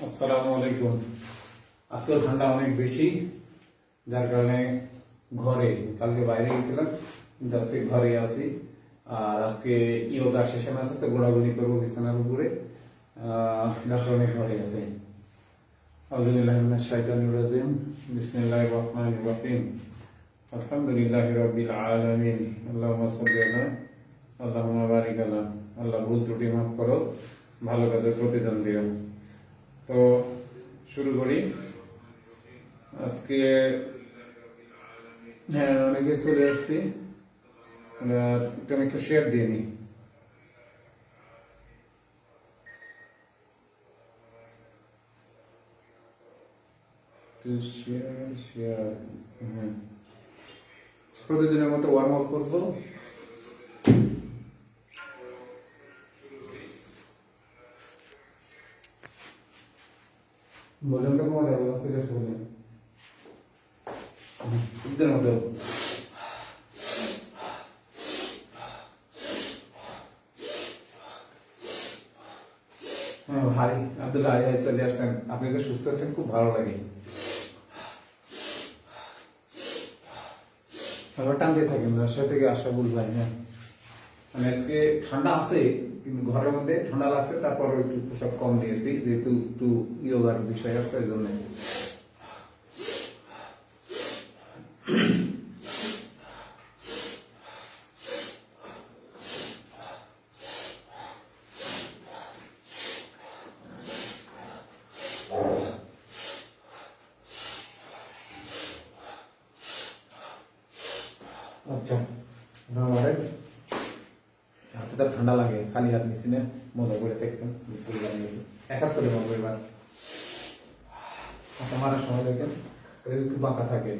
আসসালামু আলাইকুম। আজকাল ঠান্ডা অনেক বেশি, যার কারণে ঘরে, কালকে বাইরে গেছিলাম কিন্তু আজকে ঘরে আছি। আর আজকে ইয়োগা সেশন আছে, তো ঘোরাঘুরি করবো বিছানার উপরে, যার কারণে ঘরে আছি। আউযুবিল্লাহি মিনাশ শাইতানির রাজিম। বিসমিল্লাহির রহমানির রহিম। আলহামদুলিল্লাহি রাব্বিল আলামিন। আল্লাহুম্মা সাল্লি আলা, আল্লাহুম্মা বারিক আলা। আল্লাহ ভুল ত্রুটি মাফ করো, ভালো কাজের প্রতিদান দিও। তো শুরু করি আজকে। হ্যাঁ, অনেকে চলে আসছি, একটু আমি একটু শেয়ার দিয়ে নিই। শেয়ার শেয়ার, হ্যাঁ, প্রতিদিনের মতো ওয়ার্ম আপ করবো। ভলিউমটা কমাতে হবে, সিরিয়াস ভলিউম প্রতিদিনের মতো। হ্যাঁ ভাই, আব্দুল্লাহ ভাই চলে আসছেন, আপনি যে সুস্থ আছেন খুব ভালো লাগে। আবার টানতে থাকেন রাজশাহী থেকে আশরাফুল ভাই। হ্যাঁ, মানে আজকে ঠান্ডা আছে কিন্তু ঘরের মধ্যে ঠান্ডা লাগছে, তারপর একটু পোশাক কম দিয়েছি যেহেতু একটু ইয়োগার বিষয় আছে এই জন্য। আচ্ছা, আমাদের হাতে তার ঠান্ডা লাগে, খালি হাত নিচ্ছি না, মজা করে দেখতেন লাগিয়েছি। এক হাত করে মারবো এবার। হাতে মারার সময় দেখেন একটু বাঁকা থাকে,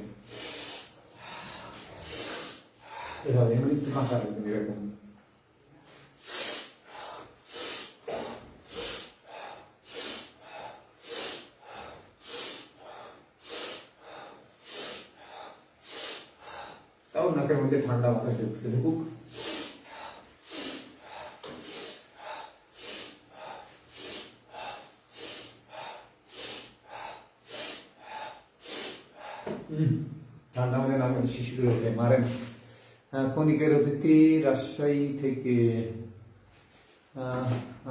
এভাবে এমনি একটু বাঁকা রাখবেন এরকম। তাও নাকের মধ্যে ঠান্ডা বাতাস ঢুকছে, ঢুকুক। ঠান্ডা মানে নাকের শিশির ওঠে, মারেন। ক্ষণিকের অতিথি রাজশাহী থেকে,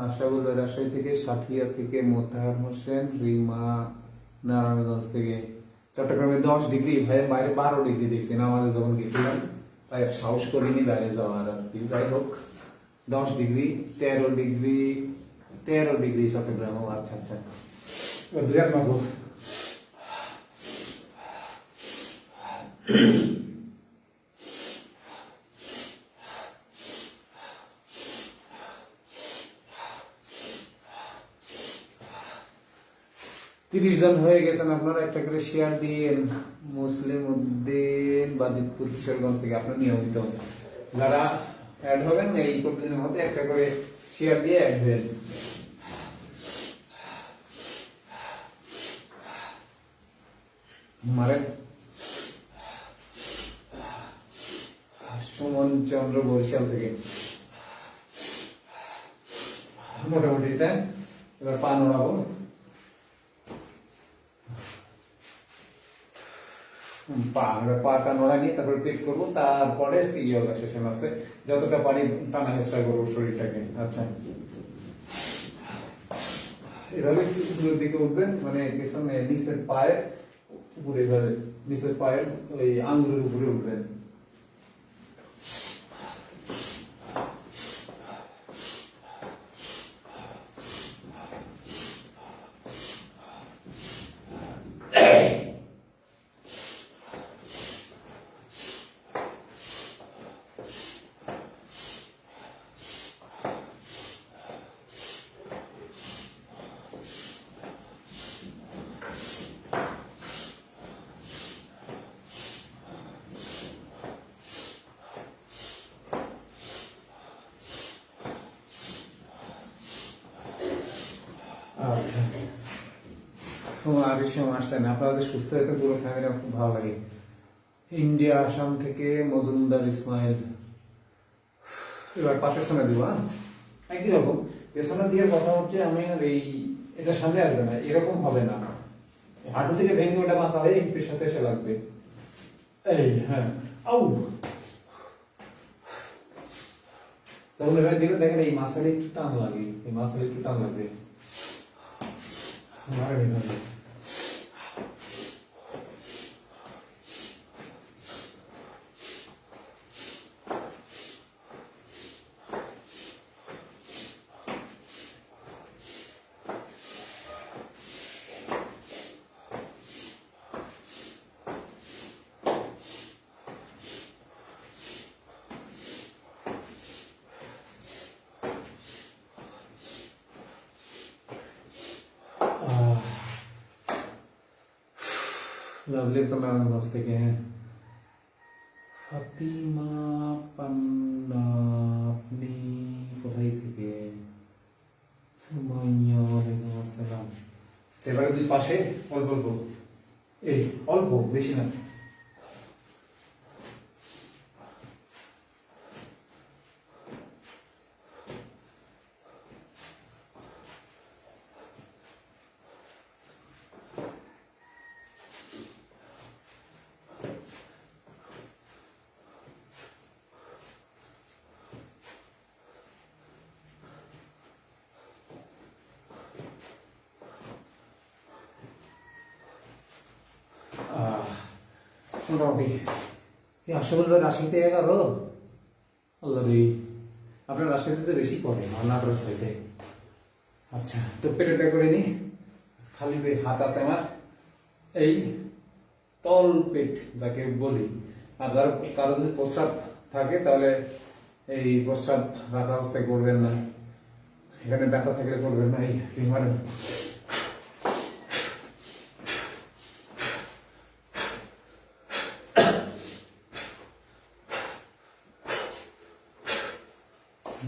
আশাউল রাজশাহী থেকে, সাথিয়া থেকে, মোতাহার হোসেন, রিমা নারায়ণগঞ্জ থেকে। চট্টগ্রামে 10 ডিগ্রি, ভাই বাইরে 12 ডিগ্রি দেখছি আমাদের যখন গেছিলাম, তাই সাহস করিনি বাইরে যাওয়ার আর কি। যাই হোক, 10 ডিগ্রি, 13 ডিগ্রি, 13 ডিগ্রি চট্টগ্রাম। আচ্ছা আচ্ছা, দুই হাত মাগো। তিরিশ জন হয়ে গেছেন আপনারা, একটা করে শেয়ার দিয়েন। মুসলিম উদ্দিন, বাজিতপুর, কিশোরগঞ্জ থেকে। আপনার নিয়মিত যারা অ্যাড হবেন এই প্রতিদিনের মধ্যে একটা করে শেয়ার দিয়ে অ্যাড হবেন। মারেন। সুমন চন্দ্র, বরিশাল থেকে। মোটামুটি এটা, এবার পা নড়াবো। পাটা নড়া নিয়ে তারপরে পেট করবো, তারপরে ইয়োগা সেশন আছে। যতটা পারি টানা হেঁচড়া করবো শরীরটাকে। আচ্ছা, এভাবে উপরের দিকে উঠবেন, মানে পেছনে নিচের পায়ের উপরে, এভাবে নিচের পায়ের ওই আঙ্গুলের উপরে উঠবেন। আচ্ছা, আসছেন আপনারা যে সুস্থ হয়েছেন, পুরো ফ্যামিলি খুব ভালো লাগে। ইন্ডিয়া, আসাম থেকে মজুমদার ইসমাইল। এবার পাকিস্তানে দিব, একই রকম পেছনে দিয়ে কথা হচ্ছে আমি আর এই এটা সামনে আসবে না, এরকম হবে না, হাঁটু থেকে ভেঙে ওটা মাথা হয়ে একটু সাথে এসে লাগবে। এই হ্যাঁ, আউ তখন এবার দেখবেন, দেখেন এই মাসালে একটু টান লাগে, এই মাসালে একটু টান লাগবে। लवली तो मैं वास्ते के हैं ফাতিমা পান্না, আপনি কোথায় থেকে? ওয়ালাইকুম আসসালাম। এবারে দুই পাশে অল্প অল্প, এই অল্প, বেশি না। মোটামুটি আসলে রাশিতে 11, আল্লাহ রে, আপনার রাশিতে তো বেশি পড়ে নাটোর সাইডে। আচ্ছা, তো পেটেটা করে নি, খালি হাত আছে আমার, এই তল পেট যাকে বলি। আর যার কারো যদি প্রস্রাব থাকে তাহলে এই প্রস্রাব রাখা অবস্থায় করবেন না, এখানে ব্যথা থাকলে করবেন না। এই মারেন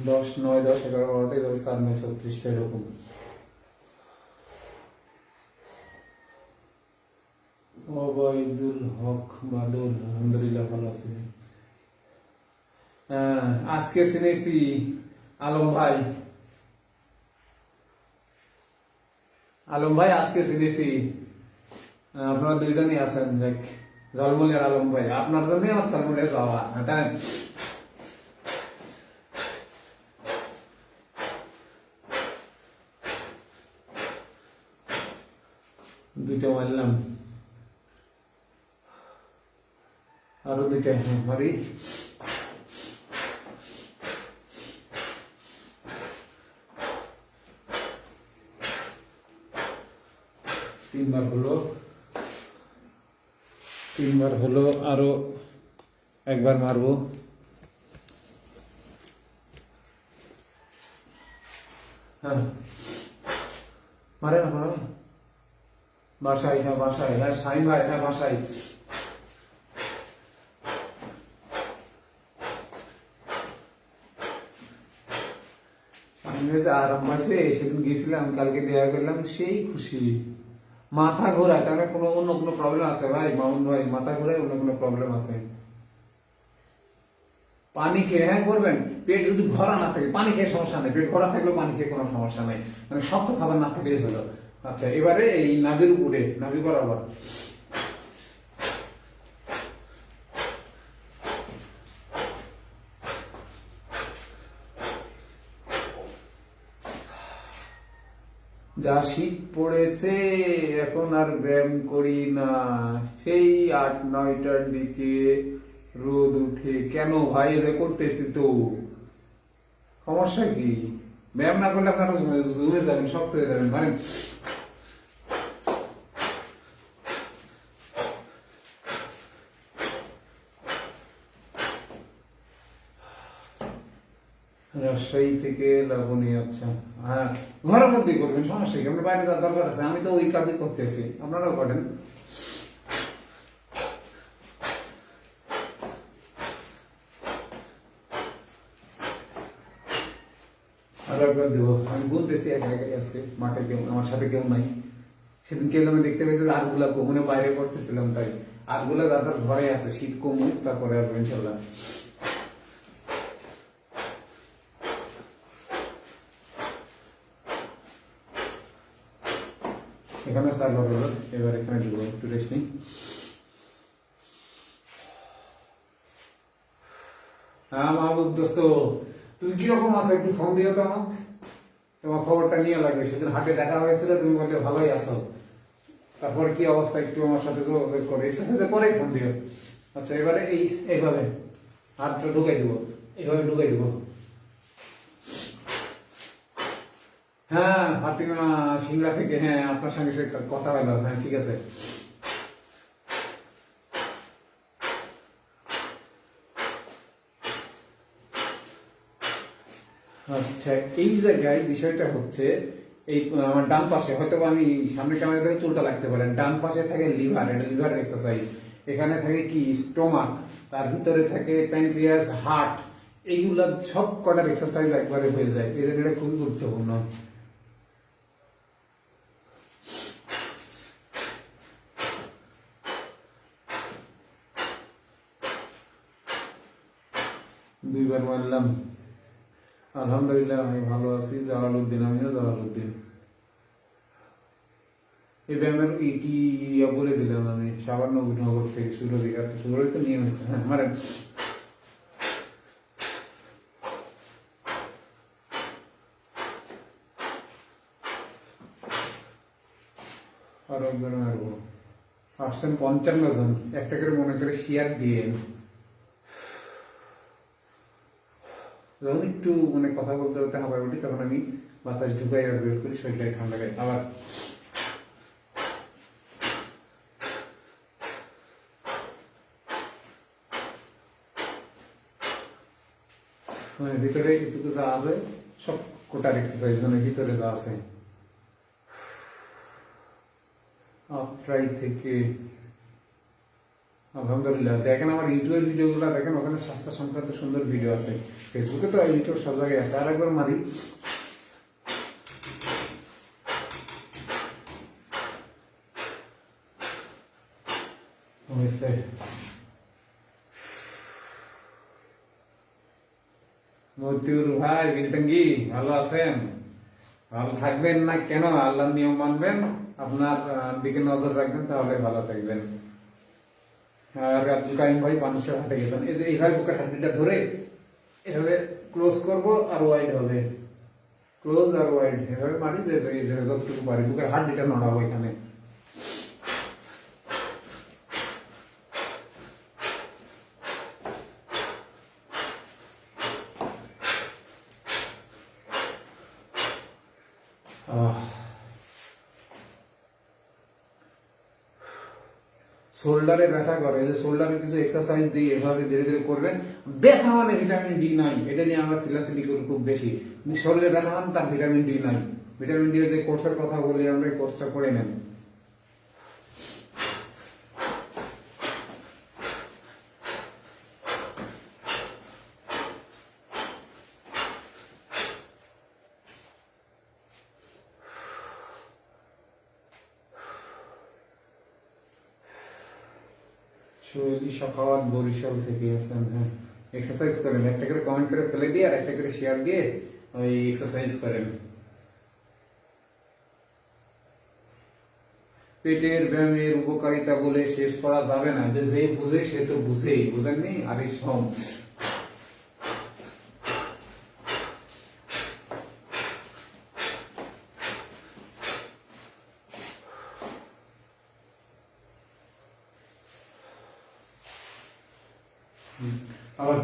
10, 9, 10, 11, 12টা, এভাবে 4, 9, 36টা এরকম। ওবায়দুল হক বাদল, আলহামদুলিল্লাহ ভালো আছি। আজকে শুনেছি আলম ভাই, আজকে শুনেছি আপনারা দুইজনই আছেন, দেখ জলমলের আলম ভাই, আপনার জন্যই আমার জলমলে যাওয়া। দুইটা মারলাম, আরো দুইটা মারি। তিনবার হলো, আরো একবার মারবো। হ্যাঁ মারে না, মারে বাসায়। হ্যাঁ বাসায়, হ্যাঁ সাইন ভাই, হ্যাঁ বাসায়। আরাম পাইছে, সেদিন গেছিলাম, কালকে দেয়া করলাম, সেই খুশি। মাথা ঘোরায়, তাহলে অন্য কোনো প্রবলেম আছে ভাই? মামুন ভাই, মাথা ঘোরায় অন্য কোনো প্রবলেম আছে? পানি খেয়ে হ্যাঁ করবেন, পেট যদি ভরা না থাকে পানি খেয়ে সমস্যা নেই, পেট ভরা থাকলেও পানি খেয়ে কোনো সমস্যা নেই, মানে শক্ত খাবার না থাকলেই হলো। আচ্ছা, এবারে এই নাভির উপরে, নাভি বরাবর যা শীত পড়েছে, এখন আর ব্যায়াম করি না, সেই 8, 9টার দিকে রোদ উঠে। কেন ভাই? যে করতেছি তো, সমস্যা কি? ব্যায়াম না করলে আপনারা জমে যাবেন, শক্ত হয়ে যাবেন, মানে রাজশাহী থেকে লাবণী। আচ্ছা, হ্যাঁ ঘরের মধ্যেই করবেন, সমস্যা কি? আপনার বাইরে যাওয়ার দরকার আছে? আমি তো ওই কাজই করতেছি, আপনারাও করেন। আরো একবার দেবো, আমি বলতেছি এক জায়গায় আজকে মাঠে কেউ, আমার সাথে কেউ নাই। সেদিন কে যেন দেখতে পেয়েছে যে আটগুলা কমনে বাইরে করতেছিলাম, তাই আটগুলা যার ঘরে আছে, শীত কমুক তারপরে আসবো ইনশাল্লাহ। এখানে সার্ভার হলো, এবার এখানে দিব, একটু রেস্ট নিই। হ্যাঁ মাহবুব দোস্ত, তুমি কিরকম আছো? একটু ফোন দিও তো আমাকে, তোমার খবরটা নিয়ে লাগবে। সেদিন হাটে দেখা হয়েছিল, তুমি বললে ভালোই আছো। তারপর কি অবস্থা একটু আমার সাথে যোগাযোগ করো, এক্সারসাইজের পরেই ফোন দিও। আচ্ছা এবারে এইভাবে হাতটা ঢুকাই দিব, এইভাবে ঢুকাই দিব। হ্যাঁ ফাতিমা সিংড়া থেকে, হ্যাঁ আপনার সঙ্গে সে কথা হলো, হ্যাঁ ঠিক আছে। আচ্ছা এই জায়গায় বিষয়টা হচ্ছে, এই আমার ডান পাশে হয়তো আমি সামনে ক্যামেরা থেকে চুলটা লাগতে পারেন, ডান পাশে থাকে লিভার, এটা লিভার এক্সারসাইজ। এখানে থাকে কি স্টোমাক, তার ভিতরে থাকে প্যানক্রিয়াস, হার্ট, এইগুলা সব কটার এক্সারসাইজ একবারে হয়ে যায়। এই জন্য এটা খুবই গুরুত্বপূর্ণ। দুইবার মারলাম, আলহামদুলিল্লাহ আমি ভালো আছি। জালালউদ্দিন, আমিও জালালউদ্দিন। এই ব্যায়ামের কি বলে দিলাম আমি, সাবান্নগর থেকে সুরভি। আচ্ছা সুরভি তো নিয়মিত, হ্যাঁ মারেন। আরো একবার মারবো। আসছেন 55 জন, একটা করে মনে করে শেয়ার দিয়ে। যখন একটু মানে কথা বলতে বলতে হাঁপায় উঠি, তখন আমি বাতাস ঢুকাই আর বের করি, শরীরটা ঠান্ডা গায়ে। আবার মানে ভিতরে এটুকু যা আছে সব কোটার এক্সারসাইজ, মানে ভিতরে যা আছে আপ্রাই থেকে। আলহামদুলিল্লাহ দেখেন আমার ইউটিউবের ভিডিওগুলো দেখেন, ওখানে স্বাস্থ্য সংক্রান্ত সুন্দর ভিডিও আছে। ফেসবুকে তো ইউটিউব সব জায়গায় আছে। আর একবার মারি। হয়েছে। মতিউর ভাই বিলটঙ্গি, ভালো আছেন? ভালো থাকবেন না কেন, আল্লাহর নিয়ম মানবেন, আপনার দিকে নজর রাখবেন, তাহলে ভালো থাকবেন। আর আব্দুল কারিম ভাই মানুষের হাটে গেছেন, এই যে এইভাবে বুকের হাড্ডিটা ধরে এভাবে ক্লোজ করব আর ওয়াইড হবে, ক্লোজ আর ওয়াইড এভাবে মারি, যে যতটুকু পারি বুকের হাড্ডিটা নড়াবো এখানে। শোল্ডারে ব্যথা করে, যে শোল্ডারে কিছু এক্সারসাইজ দিয়ে এভাবে ধীরে ধীরে করবেন। ব্যথা মানে ভিটামিন ডি নাই, এটা নিয়ে আমরা সিলাসিলি করি খুব বেশি। শরীরে ব্যথা মানে তার ভিটামিন ডি নাই। ভিটামিন ডি এর যে কোর্সের কথা বলি আমরা, এই কোর্সটা করে নেন। শৈলী সাখাওয়াত বরিশাল থেকে আছেন, হ্যাঁ এক্সারসাইজ করেন, একটা করে কমেন্ট করে ফেলে দিয়ে আর একটা করে শেয়ার দিয়ে ওই এক্সারসাইজ করেন। পেটের ব্যায়ামের উপকারিতা বলে শেষ করা যাবে না, যে বুঝে সে তো বুঝেই, বুঝেননি? আর এই সব আবার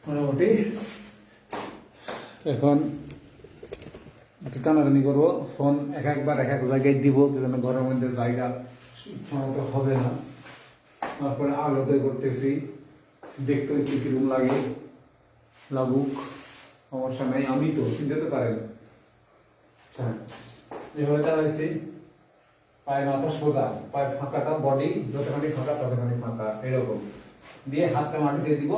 মোটামুটি এখন একটু টানাটানি করবো। ফোন একবার এক এক জায়গায় দিব, যেন ঘরের মধ্যে জায়গা ইচ্ছামতো হবে না। তারপরে আলোতে করতেছি, দেখতে একটু কিরকম লাগে, লাগুক, সমস্যা নেই। আমি তো চিনতে পারেন। আচ্ছা এভাবে দাঁড়াইছি, পায়ে মাথা সোজা, পায়ে ফাঁকাটা, বডি যতখানি ফাঁকা ততখানি ফাঁকা, এরকম দিয়ে হাতটা মাটিতে দিব,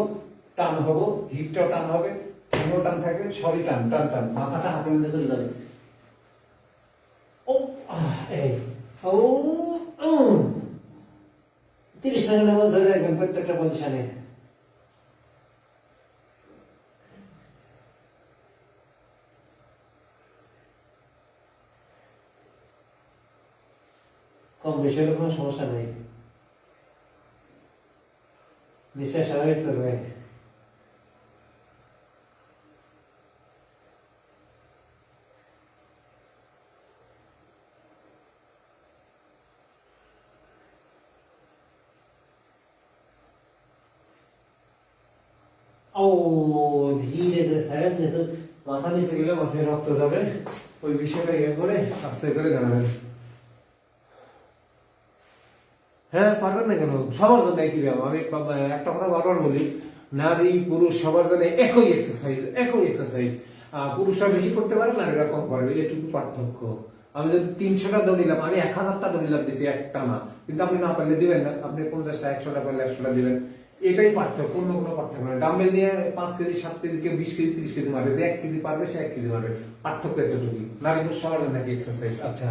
টান হবো, হিপটাও টান হবে, ঠ্যাংও টান থাকবে, সবই টান টান টান, মাথাটা হাতের মধ্যে চলে যাবে। ও এই ও 30 সেকেন্ডের মধ্যে ধরে রাখবেন প্রত্যেকটা পজিশনে। কম বেশি হলে কোনো সমস্যা নেই, নিশ্চয় স্বাভাবিক চলবে। ও ধীরে ধীরে ছাড়েন, যেহেতু মাথা নিচে গেলে মাথায় রক্ত যাবে, ওই বিষয়টা ইয়ে করে আস্তে করে দাঁড়াবেন। হ্যাঁ পারবেন না কেন, সবার জন্য একই ব্যায়াম। আমি একটা কথা বারবার বলি, নারী পুরুষ সবার জন্য একই এক্সারসাইজ, একই এক্সারসাইজ। পুরুষরা বেশি করতে পারে, নারীরা কম পারবে, এটুকু পার্থক্য। আমি যদি 300টা দৌড় নিলাম, আমি 1000টা দৌড় নিলাম দিচ্ছি একটা না, কিন্তু আপনি না পারলে দিবেন না, আপনি 50টা 100টা পারলে 100টা দিবেন। এটাই পার্থক্য, অন্য কোনো পার্থক্য নয়। ডাম্বেল নিয়ে 5 কেজি 7 কেজি কেউ 20 কেজি 30 কেজি মারবে, যে 1 কেজি পারবে সে 1 কেজি মারবে, পার্থক্য এতটুকুই। নারী পুরুষ সবার জন্য একই এক্সারসাইজ। আচ্ছা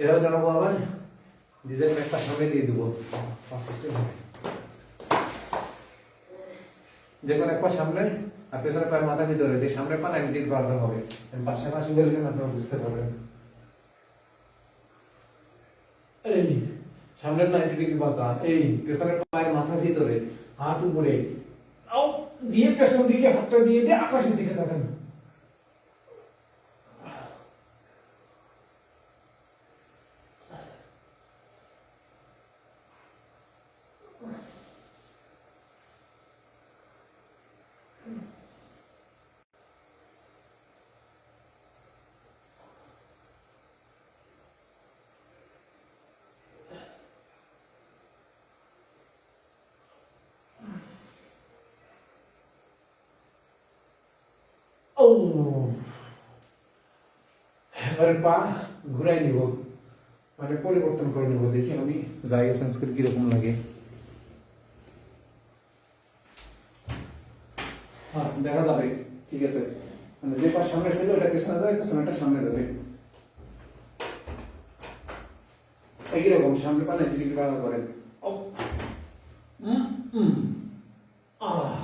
এভাবে জানাবো আবার ডিজাইন একটা সামনে দিয়ে দেবো, দেখুন একবার সামনে আর পেছনে পায়ের মাথা ভিতরে দিয়ে সামনে পা 90 ডিগ্রি বাড়াতে হবে। পাশাপাশি বললেন আপনারা বুঝতে পারবেন। এই সামনে 90 ডিগ্রি বাঁকা, এই পেছনে পায়ের মাথা ভিতরে, হাত উপরে দিয়ে পেছন দিকে হাতটা দিয়ে দিয়ে আকাশের দিকে তাকান। ও এবারে পা ঘুরাই নিব, মানে পরিবর্তন করে নিব, দেখি আমি জায়গা চেঞ্জ করে কিরকম লাগে। হ্যাঁ দেখা যাবে, ঠিক আছে। মানে যে পা সামনে ছিল ওটা পেছনে যাবে, পেছনেটা সামনে যাবে, একই রকম। সামনে পা 90 ডিগ্রি বাঁকা করেন। ও আহ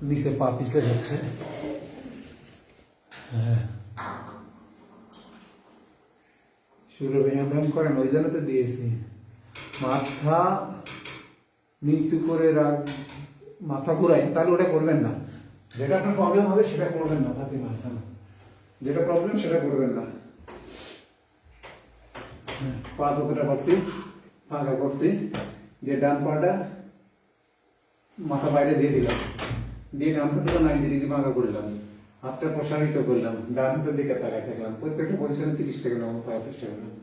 নিচে পা পিছলে যাচ্ছে। শুরু ব্যায়াম ব্যায়াম করেন, ওই জন্য তো দিয়েছি। মাথা নিচু করে রাখ, মাথা ঘুরাই, তাহলে ওটা করবেন না। যেটা আপনার প্রবলেম হবে সেটা করবেন না ফাতিমা, যেটা প্রবলেম সেটা করবেন না। পা যতটা করছি ফাঁকা করছি, যে ডান পাটা মাথা বাইরে দিয়ে দিলাম, দিয়ে ডান পাটা 90 ডিগ্রি ফাঁকা করলাম, হাতটা প্রসারিত করলাম, ডান হাতের দিকে তাকায় থাকলাম। প্রত্যেকটা পজিশনে 30 সেকেন্ডের মতো করার চেষ্টা করলাম।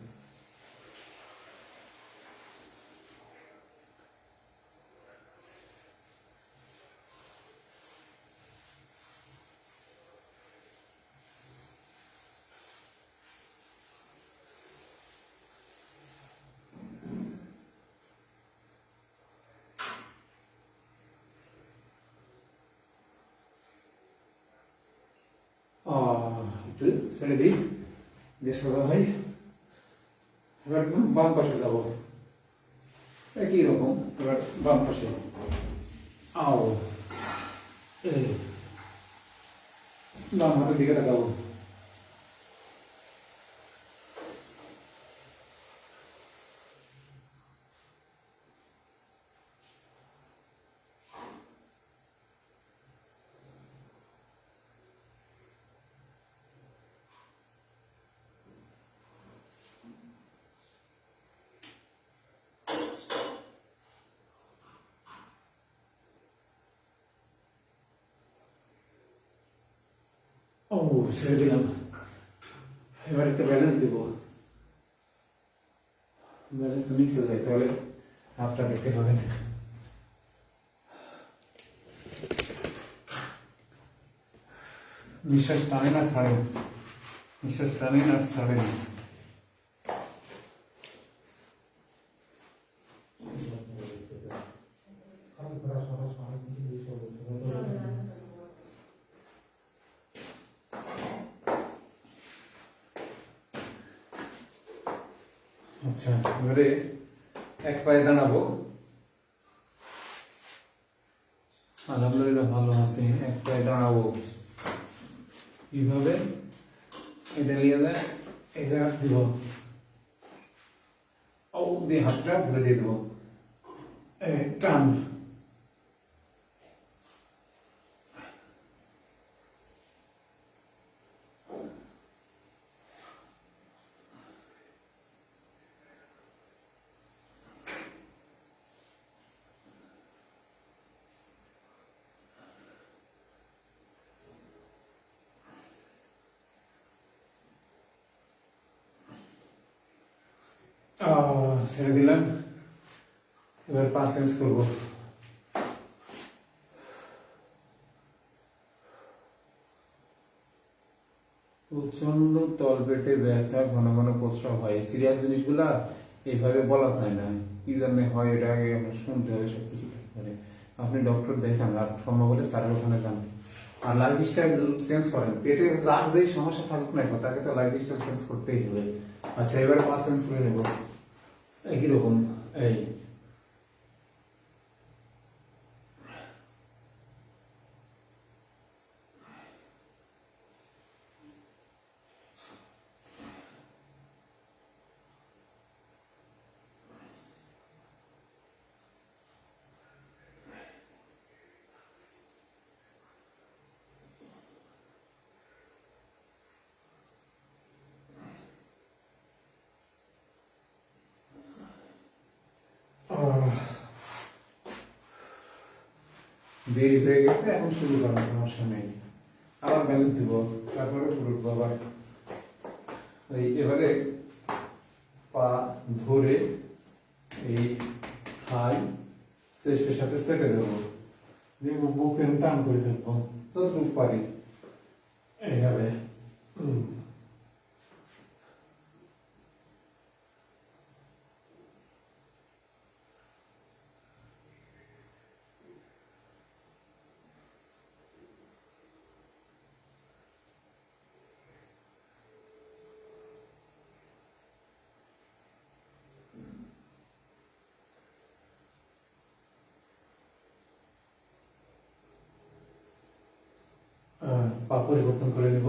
একটু ছেড়ে দিই, যে সোজা হয়। এবার বাম পাশে যাবো, একই রকম। এবার বাম পাশে আও, বাম হাতের দিকে তাকাবো। ও ছেড়ে দিলাম। এবার একটা ব্যালেন্স দিব, ব্যালেন্স তো মিক্স হয়ে যায়, তাহলে হাতটা দেখতে পাবেন। নিঃশ্বাস টানে না ছাড়ে, নিঃশ্বাস টানেন আর ছাড়েন। আচ্ছা, এবারে এক পায়ে দাঁড়াবো। আলহামদুলিল্লাহ ভালো আছি। এক পায়ে দাঁড়াবো কিভাবে, এটা নিয়ে যায়, এটা হাত দিব, ও দিয়ে হাতটা ঘুরে দিয়ে দেবো, টান। ছেড়ে দিলাম। এবার পা চেঞ্জ করবো। প্রচন্ড তলপেটে ব্যথা, ঘন ঘন প্রস্রাব হয়। সিরিয়াস জিনিসগুলা এইভাবে বলা যায় না, কি জন্য হয় এটা আগে আমরা শুনতে হবে সবকিছু। মানে আপনি ডক্টর দেখান, আর সম্ভব হলে স্যারের ওখানে যান, আর লাইফ স্টাইল চেঞ্জ করেন। পেটে যার যেই সমস্যা থাকুক না কেন, তাকে তো লাইফ স্টাইল চেঞ্জ করতেই হবে। আচ্ছা, এবার পা চেঞ্জ করে নেব। একই রকম, এই দেরি হয়ে গেছে, এখন শুরু করার সমস্যা নেই। আবার ব্যালেন্স দিব, তারপরে উঠবো আবার। এবারে পা ধরে এই হাই চেস্টের সাথে সেটে দেবো, দেখবো বুকের টান করে থাকবো যতটুকু পারি, এইভাবে। পা পরিবর্তন করে নিব।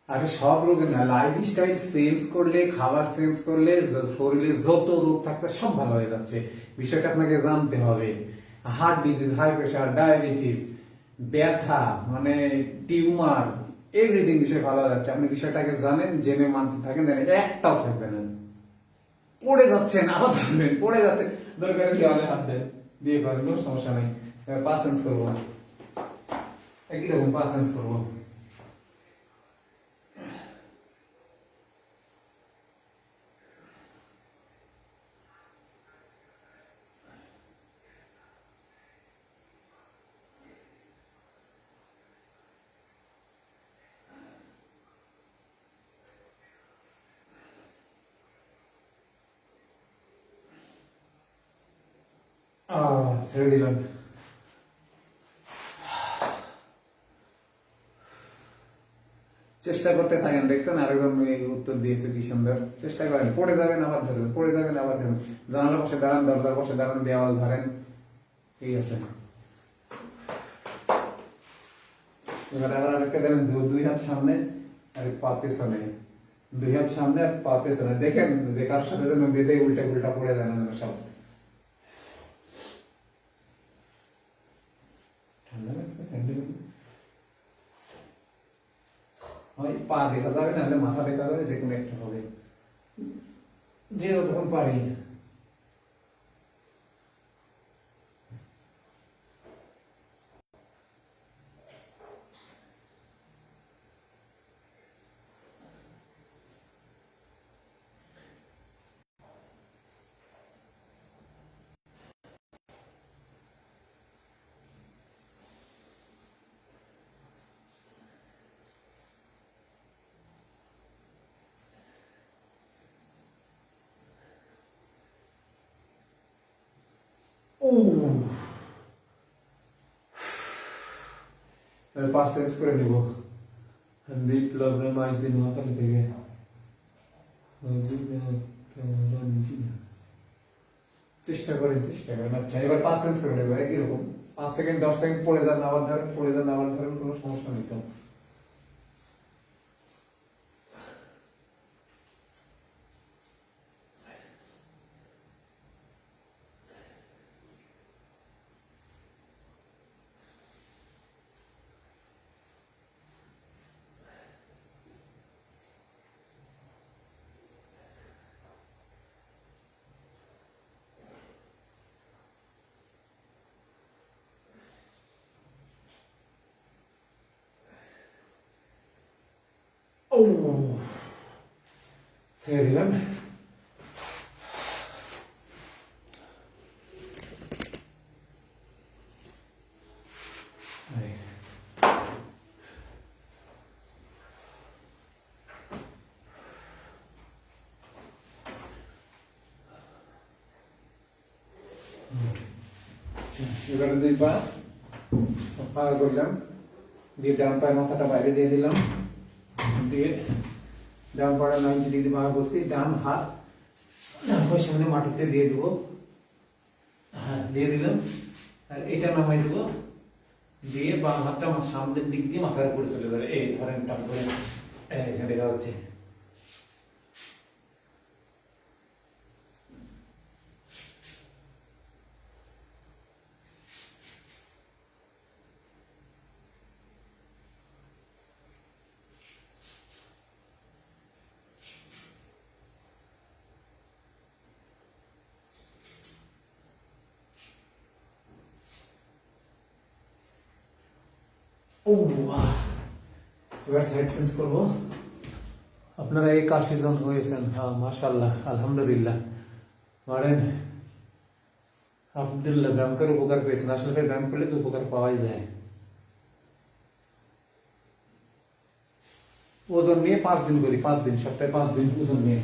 আরে সব রোগে না, লাইফ স্টাইল চেঞ্জ করলে, খাবার চেঞ্জ করলে শরীরে যত রোগ থাকছে সব ভালো হয়ে যাচ্ছে। বিষয়টা আপনাকে জানতে হবে। Heart disease, high pressure, diabetes, ব্যথা, মানে টিউমার, এভরিথিং বিষয় ভালো হয়ে যাচ্ছে। আপনি বিষয়টাকে জানেন, জেনে মানতে থাকেন, একটাও থাকবে না। পড়ে যাচ্ছেন, আবার ধরবেন, পড়ে যাচ্ছেন, দরকার দেওয়ালে হাত দেন, দিয়ে করেন, কোনো সমস্যা নেই। পা চেঞ্জ করবো, একই রকম পা চেঞ্জ করবো। ছেড়ে দিলাম। চেষ্টা করতে থাকেন, দেখছেন আরেকজন উত্তর দিয়েছে কি সুন্দর। চেষ্টা করেন, পড়ে যাবেন আবার ধরবেন, পড়ে যাবেন আবার ধরবেন, জানালার পাশে দাঁড়ান, দরজার পাশে দাঁড়ান, দেওয়াল ধরেন, ঠিক আছে। এবার আবার আরেকটা ব্যালেন্স দেবো, দুই হাত সামনে আর পা পেছনে, দুই হাত সামনে আর পা পেছনে। দেখেন যে কার সাথে যেন বেঁধে উল্টা উল্টা পড়ে যায় না সব। ঠান্ডা লাগছে, স্যান্ডেল হয়, পা দেখা যাবে না, মাথা দেখা যাবে, যে কোনো একটা হবে, যে যতক্ষণ পারি। ও পাঁচ চেঞ্জ করে নিব। বিপ্লব মাস দিন নোয়াখালী থেকে চেষ্টা করেন। আচ্ছা এবার পাঁচ চেঞ্জ করে নেবো কিরকম 5 সেকেন্ড 10 সেকেন্ড পড়ে যান আবার ধরেন কোনো সমস্যা নেই তো। ও ছেড়ে দিলাম। এবারে দুই পা পার করলাম, দিয়ে ডান পায়ের মাথাটা বাইরে দিয়ে দিলাম, দিয়ে ডান পাটা 90 ডিগ্রি বাঁকা করছি, ডান হাত ডান পায়ের সামনে মাটিতে দিয়ে দিব, হ্যাঁ দিয়ে দিলাম, আর এটা নামাই দিব, দিয়ে বাম হাতটা আমার সামনের দিক দিয়ে মাথার উপরে চলে যাবে, এই ধরেন টান করে এখানে দেখা হচ্ছে। ও এবার সাইড চেঞ্জ করবো। আপনারা এই 80 জন হয়েছেন, হ্যাঁ মাশাআল্লাহ আলহামদুলিল্লাহ। মারেন আলহামদুলিল্লাহ, ব্যায়াম করে উপকার পেয়েছেন। আসলে ব্যায়াম করলে তো উপকার পাওয়াই যায়। ওজন নিয়ে 5 দিন করি, 5 দিন, সপ্তাহে 5 দিন ওজন নিয়ে।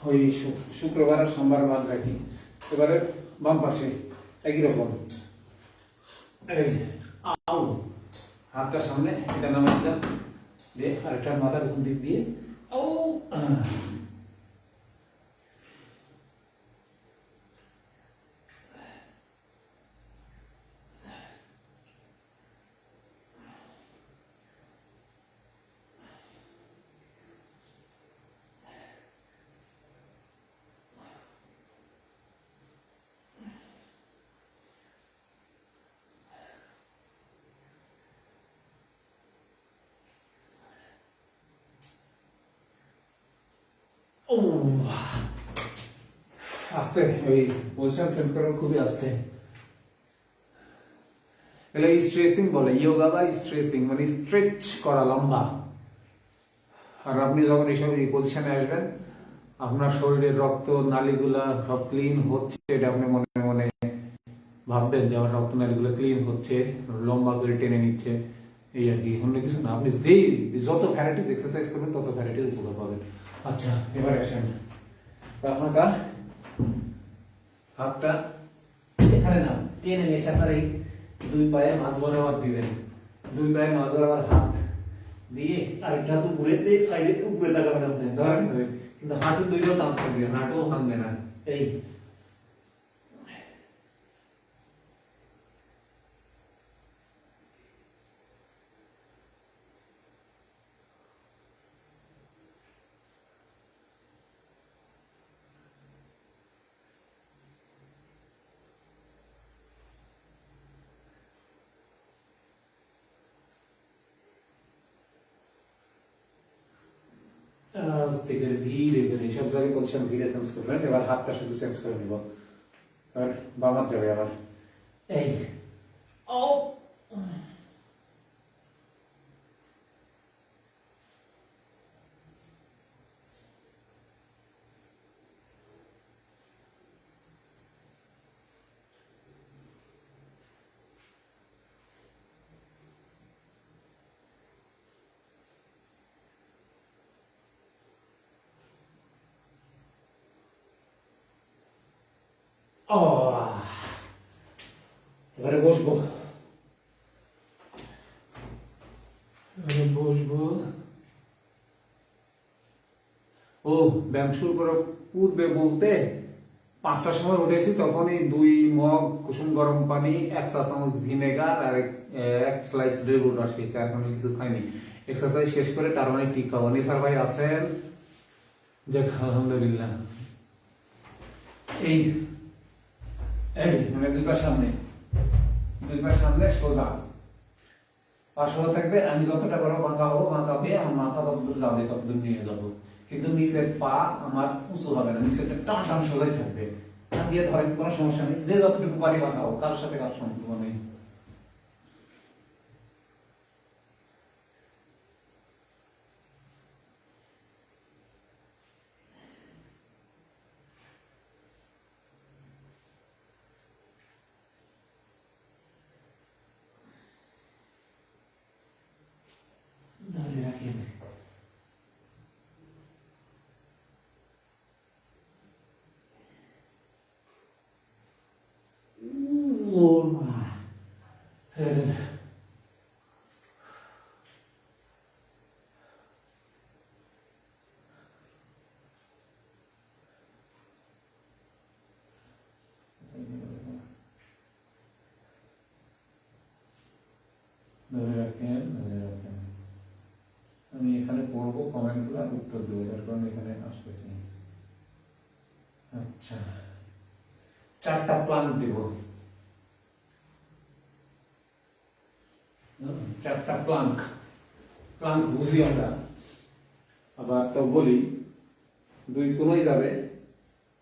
ওই শুক্রবার আর সোমবার বাদ রাখি। এবারে বাম পাশে একই রকম, এই আউ হাতটা সামনে, এটা নামাই দিলাম, দিয়ে আরেকটা মাথার কোন দিক দিয়ে আউ ও আস্তে, ওই পজিশন চেঞ্জ করার খুবই আস্তে। এগুলো স্ট্রেচিং বলে, ইয়োগা বা স্ট্রেচিং মানে স্ট্রেচ করা, লম্বা। আর আপনি যখন এইসব এই পজিশনে আসবেন, আপনার শরীরের রক্ত নালীগুলা সব ক্লিন হচ্ছে, এটা আপনি মনে মনে ভাববেন যে আমার রক্ত নালীগুলো ক্লিন হচ্ছে, লম্বা করে টেনে নিচ্ছে, এই আর কি, অন্য কিছু না। আপনি যেই যত ভ্যারাইটিস এক্সারসাইজ করবেন তত ভ্যারাইটির উপকার পাবেন। আচ্ছা এবার আসেন, আপনার হাতটা এখানে না টেনে নিয়ে আপনার এই দুই পায়ে মাঝ বরাবর দিবেন, দুই পায়ে মাঝ বরাবর হাত দিয়ে আরেকটা হাত উপরে দিয়ে সাইডে উপরে লাগাবেন আপনি, ধরেন কিন্তু হাঁটু দুইটাও টান থাকবে, হাঁটুও ভাঙবে না। এই আস্তে করে ধীরে করে সব জায়গায় পজিশন ধীরে চেঞ্জ করবেন। এবার হাতটা শুধু চেঞ্জ করে নিব, আর বাম হাত যাবে আবার, এই ও ও বসবো, এখানে বসবো। ও, ব্যায়াম শুরু করার পূর্বে বলতে 5টার সময় উঠেছি, তখনই 2 মগ কুসুম গরম পানি, 1 চা চামচ ভিনেগার আর 1 স্লাইস লেবুর রস খেয়েছি, আর কোনো কিছু খাইনি। এক্সারসাইজ শেষ করে তার মানে ঠিক খাবো। নিসার ভাই আছেন? যাক, আলহামদুলিল্লাহ। এই এই মানে 2 পা সামনে, 2 পা সামনে সোজা, পা সোজা থাকবে। আমি যতটা বড় বাঁকা হবো, বাঁকা হয়ে আমার মাথা যতদূর যাবে ততদূর নিয়ে যাবো, কিন্তু নিচের পা আমার উঁচু হবে না, নিচের টান টান সোজাই থাকবে। হাত দিয়ে ধরেন, কোনো সমস্যা নেই, যে যতটুকু পারি বাঁকা হোক, কারোর সাথে কারোর সম্পর্ক নেই। ধরে রাখেন। ছেড়ে দেন। ধরে রাখেন, ধরে রাখেন। আমি এখানে পড়বো কমেন্টগুলো, উত্তর দেবো, যার কারণে এখানে আসতেছি। আচ্ছা, 4টা প্লাঙ্ক দেব। 4টা প্লাঙ্ক, প্লাঙ্ক বুঝি আমরা, আবার তো বলি 2 কোণই যাবে,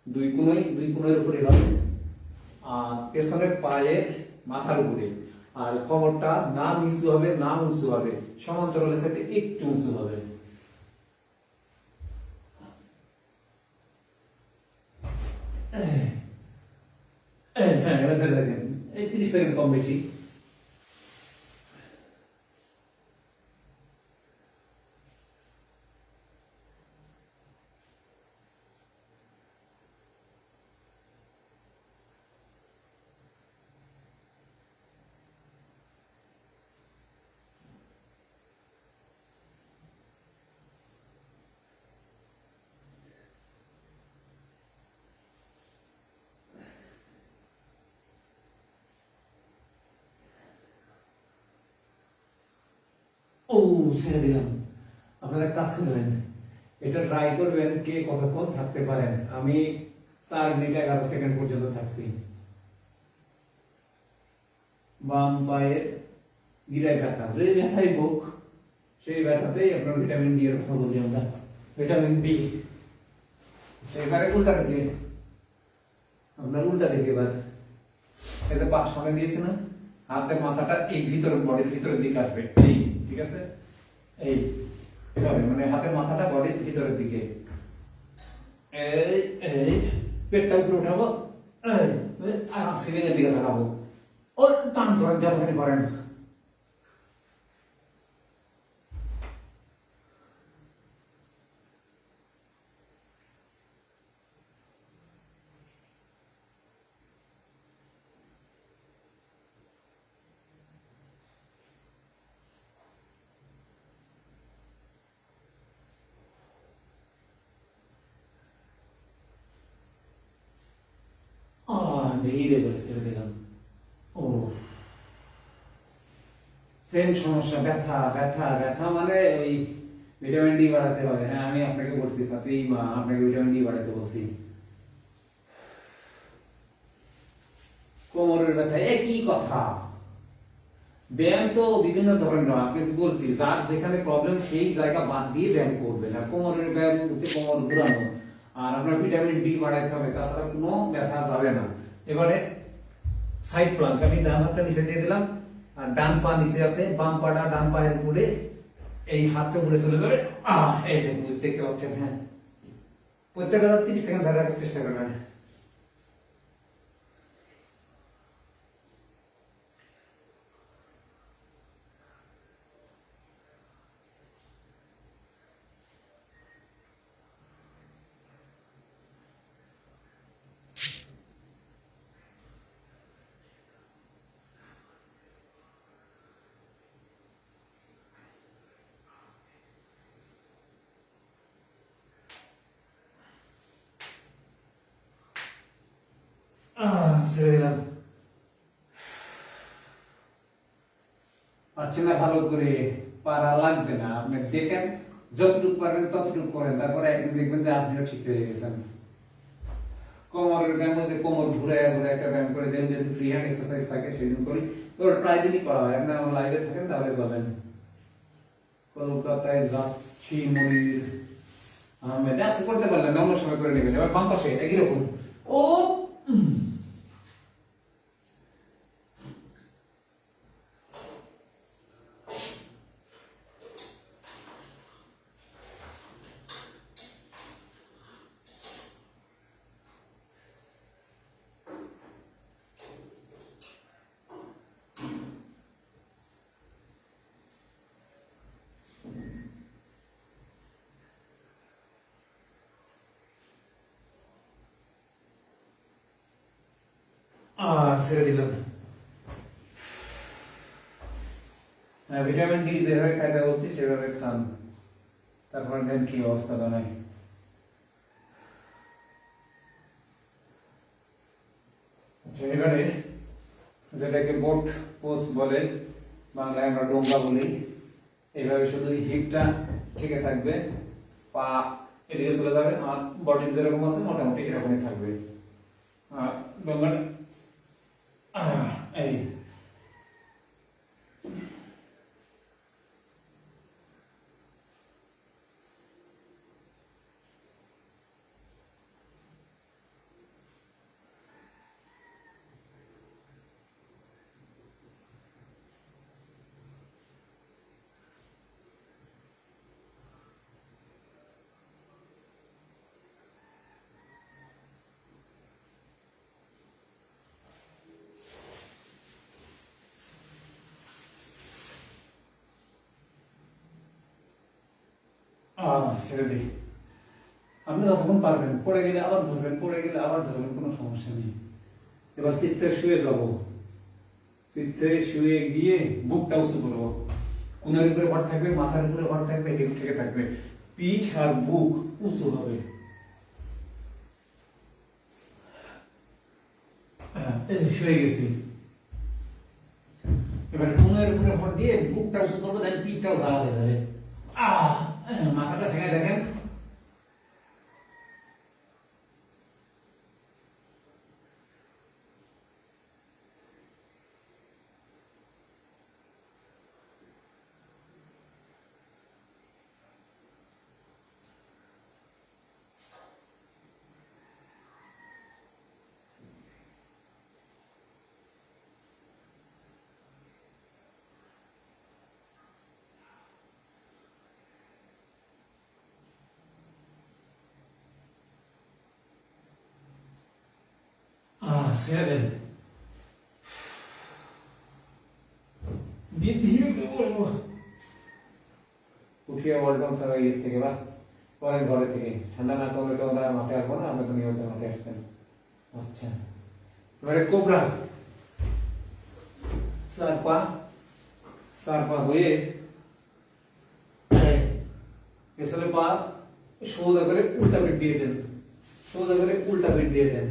2 কোণের উপরে যাবে, আর পেছনের পায়ে মাথার উপরে, আর কোমরটা না নিচু হবে না উঁচু হবে, সমান্তরালের সাথে একটু উঁচু হবে। হ্যাঁ, এবার ধরে রাখেন, এই 30 সেকেন্ড কম বেশি। ও, ছেড়ে দিলাম। আপনারা কাজ করবেন, এটা ট্রাই করবেন কে কতক্ষণ থাকতে পারেন। আমি 4 মিনিট 11 সেকেন্ড পর্যন্ত থাকছি। বাম পায়ের গিরায় ব্যথা, যে ব্যথাই হোক সেই ব্যথাতেই আপনার ভিটামিন ডি এর কথা বলি আমরা, ভিটামিন ডি। এবারে উল্টা দিকে, আপনার উল্টা দিকে এবার, এতে পা সামনে দিয়েছে না, হাতের মাথাটা এই ভিতরে, বডির ভিতরের দিকে আসবে, এই, ঠিক আছে, এই এভাবে, মানে হাতের মাথাটা বডির ভিতরের দিকে, এই এই পেটটা উপরে উঠাবো, আর সিলিং এর দিকে তাকাবো, ও টান করেন, যতখানি পারেন। ধীরে করে ছেড়ে দিলাম। ও, সেম সমস্যা, ব্যথা ব্যথা ব্যথা, মানে ওই ভিটামিন ডি বাড়াতে হবে। হ্যাঁ, আমি আপনাকে বলছি ফাতিমা, আপনাকে ভিটামিন ডি বাড়াতে বলছি। কোমরের ব্যথা একই কথা। ব্যায়াম তো বিভিন্ন ধরনের, আপনি বলছি যার যেখানে প্রবলেম সেই জায়গা বাদ দিয়ে ব্যায়াম করবেন। আর কোমরের ব্যায়াম হচ্ছে কোমর ঘুরানো, আর আপনার ভিটামিন ডি বাড়াইতে হবে, তাছাড়া কোনো ব্যথা যাবে না। এবারে সাইড প্লাঙ্ক, আমি ডান হাতটা নিচে দিয়ে দিলাম, আর ডান পা নিচে আছে, বাম পাটা ডান পায়ের উপরে, এই হাতটা উপরে চলে যাবে। এই যে দেখতে পাচ্ছেন, হ্যাঁ, প্রত্যেকটা 30 সেকেন্ড ধরে রাখার চেষ্টা করবেন। ছেড়ে দিলাম। পারছেন না ভালো করে, পারা লাগবে না, আপনি দেখেন যতটুকু পারেন ততটুকু করেন, তারপরে একদিন দেখবেন যে আপনিও ঠিক হয়ে গেছেন। কোমরের ব্যায়াম হচ্ছে কোমর ঘুরায় ঘুরায় একটা ব্যায়াম করে দেন, যদি ফ্রি হ্যান্ড এক্সারসাইজ থাকে সেদিন করি, ওর প্রায় দিনই করা হয়। আপনি আমার লাইভে থাকেন তাহলে বলেন। কলকাতায় যাচ্ছি মনির আহমেদ, আজকে করতে পারলেন না, অন্য সময় করে নেবেন। এবার বাম পাশে একই রকম। ও ছেড়ে দিলাম। ভিটামিন ডি যেভাবে খাইতে বলছি সেভাবে খান, তারপর দেন কি অবস্থা দাঁড়ায়। আচ্ছা, এবারে যেটাকে বোট পোজ বলে, বাংলায় আমরা ডোঙ্গা বলি, এইভাবে শুধু হিপটা ঠিক থাকবে, পা এদিকে চলে যাবে, আর বডি যেরকম আছে মোটামুটি এরকমই থাকবে। আর ডোঙ্গাটা এই ছেড়ে দিই। আপনি যতক্ষণ পারবেন, পড়ে গেলে আবার ধরবেন, পড়ে গেলে আবার ধরবেন, কোনো সমস্যা নেই। এবার চিত্তে শুয়ে যাব, চিত্তে শুয়ে গিয়ে বুকটা উঁচু করবো, কোনের উপরে ভর থাকবে, মাথার উপরে ভর থাকবে, হেড থেকে থাকবে, পিঠ আর বুক উঁচু হবে। এই যে শুয়ে গেছি, এবার কোনের উপরে ভর দিয়ে বুকটা উঁচু করবো, দেন পিঠটাও ধারা হয়ে যাবে। মাথাটা ভেঙে দেখেন। ছেড়ে দেন, ধীরে করে বসবো। উঠিয়ে ওয়েলকাম স্যার ইয়ে থেকে বা পরের ঘরে থেকে, ঠান্ডা না করলে তো ওরা মাঠে আসবো না, আমরা তো নিয়মিত মাঠে আসতেন। আচ্ছা, এবারে কোবরা চার পা হয়ে পেছনে পা সোজা করে উল্টা পিঠ দিয়ে দেন, সোজা করে উল্টা পিঠ দিয়ে দেন।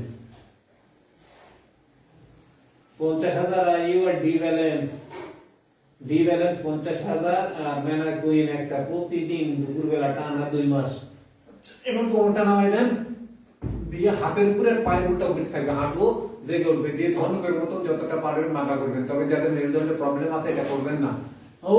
50,000 আইইউ আর ডি ব্যালেন্স, ডি ব্যালেন্স 50,000 আর ম্যানার কুইন একটা প্রতিদিন দুপুরবেলা টানা 2 মাস। এবং কোমরটা নামাই দেন, দিয়ে হাতের উপরে পায়ের উল্টা পিঠ থাকবে, হাঁটু জেগে উঠবে, দিয়ে ধনুকের মতো যতটা পারবেন মাথা করবেন। তবে যাদের মেরুদণ্ডের প্রবলেম আছে এটা করবেন না। ও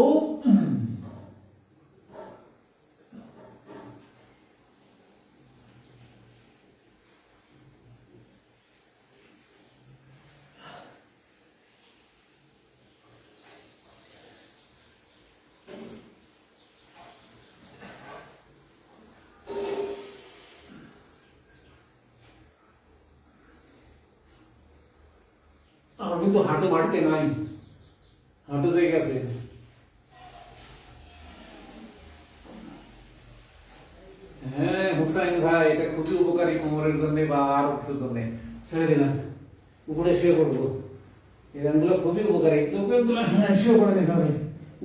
আমার কিন্তু হাঁটু মারতে নাই, হাঁটু জেগে গেছে। হ্যাঁ হুসাইন ভাই, এটা খুবই উপকারী কোমরের জন্য বা আরো কিছুর জন্য। ছেড়ে দিলাম, উপরে শুয়ে পড়বো। এই গানগুলো খুবই উপকারী, যোগব্যায়ামগুলো শুয়ে পড়ে দিতে হবে,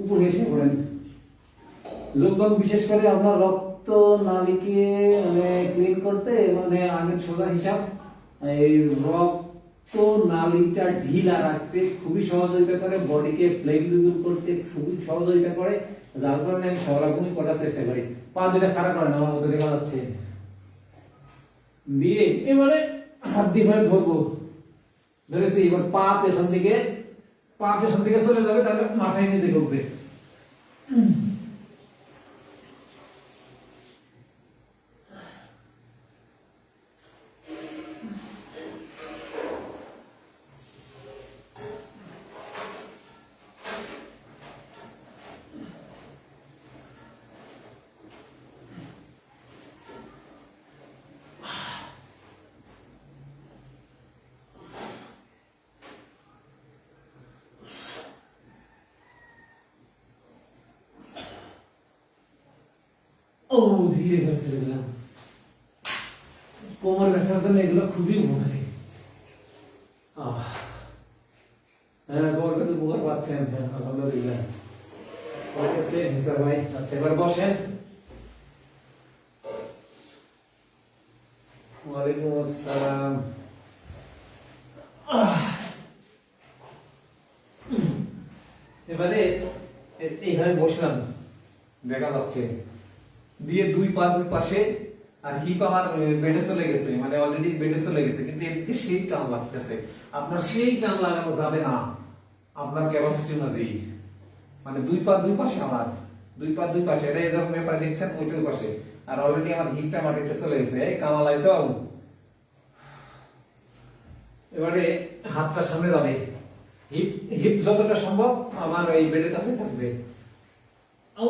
উপরে শুয়ে পড়েন। যোগব্যায়াম বিশেষ করে আপনার রক্ত নালীকে মানে ক্লিন করতে, মানে আগের সোজা হিসাব, এই রক্ত তো নালীটা ঢিলা রাখতে খুবই সহযোগিতা করে, বডিকে ফ্লেক্সিবল করতে খুবই সহযোগিতা করে, যার কারণে আমি সরলভূমি করার চেষ্টা করি। পা দুটা খারাপ করে না, আমার মধ্যে দেখা যাচ্ছে। দিয়ে এবারে হাত দিয়ে ধরে ধরবো, ধরেছি। এবার পা পেছন দিকে চলে যাবে, তাহলে মাথায় নিচে ঢুকবে। ও ধীরে ধীরে ছেড়ে দিলাম। কোমর ব্যথার জন্য এগুলো খুবই উপকারী। হ্যাঁ, কোমর ব্যথা উপকার পাচ্ছেন? হ্যাঁ, আলহামদুলিল্লাহ। ভাই, আচ্ছা এবার বসেন। ওয়ালাইকুম আসসালাম। এবারে এইভাবে বসলাম, দেখা যাচ্ছে। দিয়ে দুই পা দুই পাশে, আর হিপ আমার বেডে চলে গেছে, মানে অলরেডি বেডে চলে গেছে, কিন্তু এদিকে সেই টান লাগতেছে। আপনার সেই টান লাগানো যাবে না আপনার ক্যাপাসিটি অনুযায়ী, মানে দুই পা দুই পাশে, আমার দুই পা দুই পাশে, এটা এরকম ব্যাপারে দেখছেন, ওইটা ওই পাশে, আর অলরেডি আমার হিপটা মাটিতে চলে গেছে। এই কামাল আইছে বাবু। এবারে হাতটা সামনে যাবে, হিপ হিপ যতটা সম্ভব আমার এই বেডের কাছে থাকবে। ও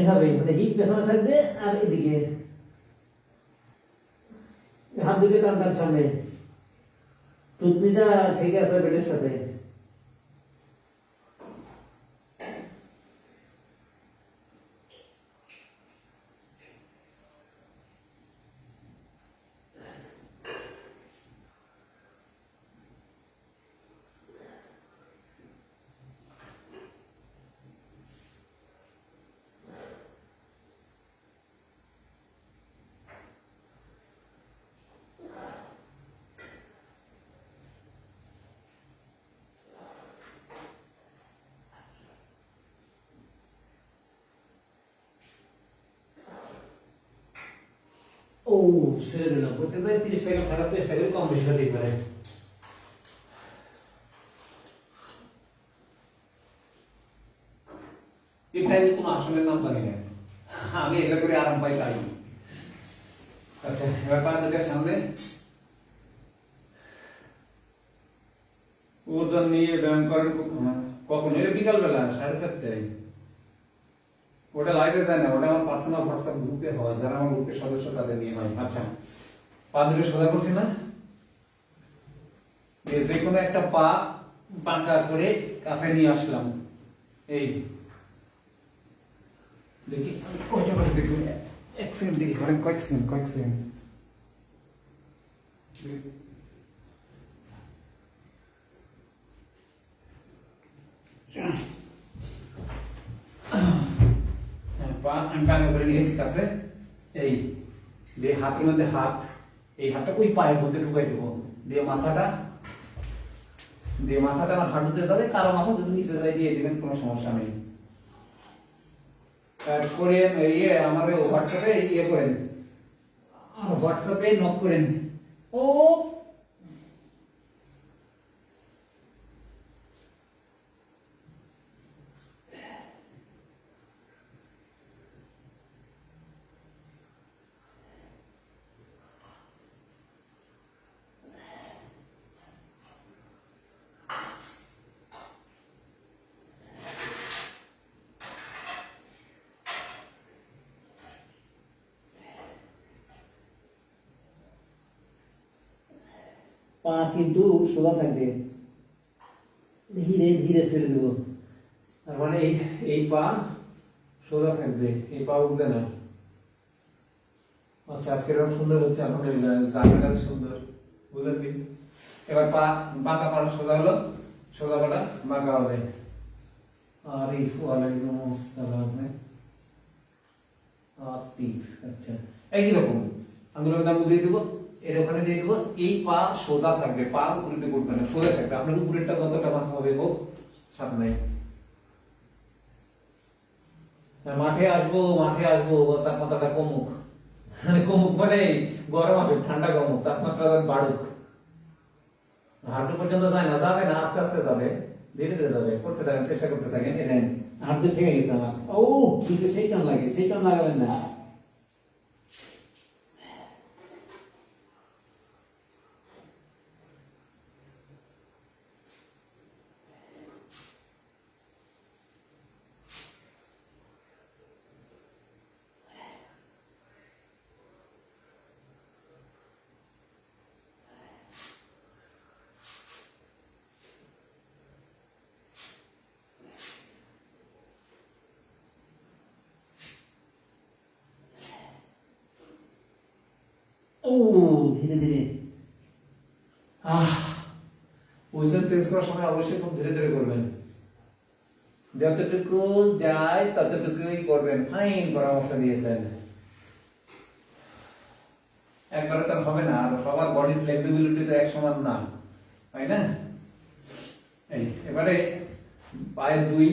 এভাবে, মানে হিপ পেছনে থাকবে, আর এদিকে হাত দুটো টান সামনে, টুকনিটা ঠিক আছে বেডের সাথে। ও ছেড়ে দিলাম, করতে যাই 30 সেকেন্ড থাকার চেষ্টা করি, কম বেশি হতে পারে। এটা আমি কোনো আসনের নাম জানি না, আমি এগুলো করে আরাম পাই তাই। আচ্ছা এবার পা দুটার সামনে, ওজন নিয়ে ব্যায়াম করেন কখন? এটা বিকাল বেলা 7:30টায়। ওটা লাইভে যায় না, ওটা আমার পার্সোনাল হোয়াটসঅ্যাপ গ্রুপে হয়, যারা আমার গ্রুপের সদস্য তাদের নিয়ে হয়। আচ্ছা, পা দুটো সোজা করছি না, যে কোনো একটা পা বাঁকা করে কাছে নিয়ে আসলাম। এই দেখি কয়টা করে দেখুন, এক সেকেন্ড দেখি, করেন কয়েক সেকেন্ড। পা আঙ্কাঙ্গা করে নিয়েছি কাছে। এই দিয়ে হাতের মধ্যে হাত, এই হাতটা ওই পায়ের মধ্যে ঢুকাই দেবো, দিয়ে মাথাটা আমার হাঁটুতে যাবে, কারো মাথা যদি নিচে যায় দিয়ে দিবেন, কোনো সমস্যা নেই। তারপরে ইয়ে আমার হোয়াটসঅ্যাপে ইয়ে করেন, হোয়াটসঅ্যাপে নক করেন। ও পা কিন্তু সোজা থাকবে, ধীরে ধীরে ছেড়ে দেবো। তার মানে এই পা সোজা থাকবে, এই পা উঠবে না। আচ্ছা আজকে এরকম সুন্দর হচ্ছে, আলহামদুলিল্লাহ, জায়গাটা সুন্দর, বুঝলেন? এবার পা বাঁকা পা সোজা হলো, সোজা পাটা বাঁকা হবে। আরিফ ওয়ালাইকুম আসসালাম। আতিফ, আচ্ছা একই রকম আঙ্গুলের দাম দিয়ে দেবো, এর ওখানে দিয়ে দেবো, এই পা সোজা থাকবে, পা উপরে করবে না, সোজা থাকবে। আপনার উপরেরটা যতটা মাথা হবে হোক, সাপ নাই। মাঠে আসবো তাপমাত্রাটা কমুক, মানে কমুক মানে গরম আসুক, ঠান্ডা কমুক, তাপমাত্রা বাড়ুক। হাঁটু পর্যন্ত যায় না, যাবে না, আস্তে আস্তে যাবে, ধীরে ধীরে যাবে, করতে থাকেন, চেষ্টা করতে থাকেন। এলেন হাঁটতে থেকে গেছে আমার। ও কিছু সেই টান লাগে, সেই টান লাগাবেন না। ও ধীরে ধীরে। পজিশন চেঞ্জ করার সময় অবশ্যই খুব ধীরে ধীরে করবেন, যতটুকু যায় ততটুকুই করবেন। ফাইন পরামর্শ দিয়েছেন। একবারে তো হবে না, আর সবার বডি ফ্লেক্সিবিলিটি তো এক সমান না, তাই না? এই এবারে পায়ের দুই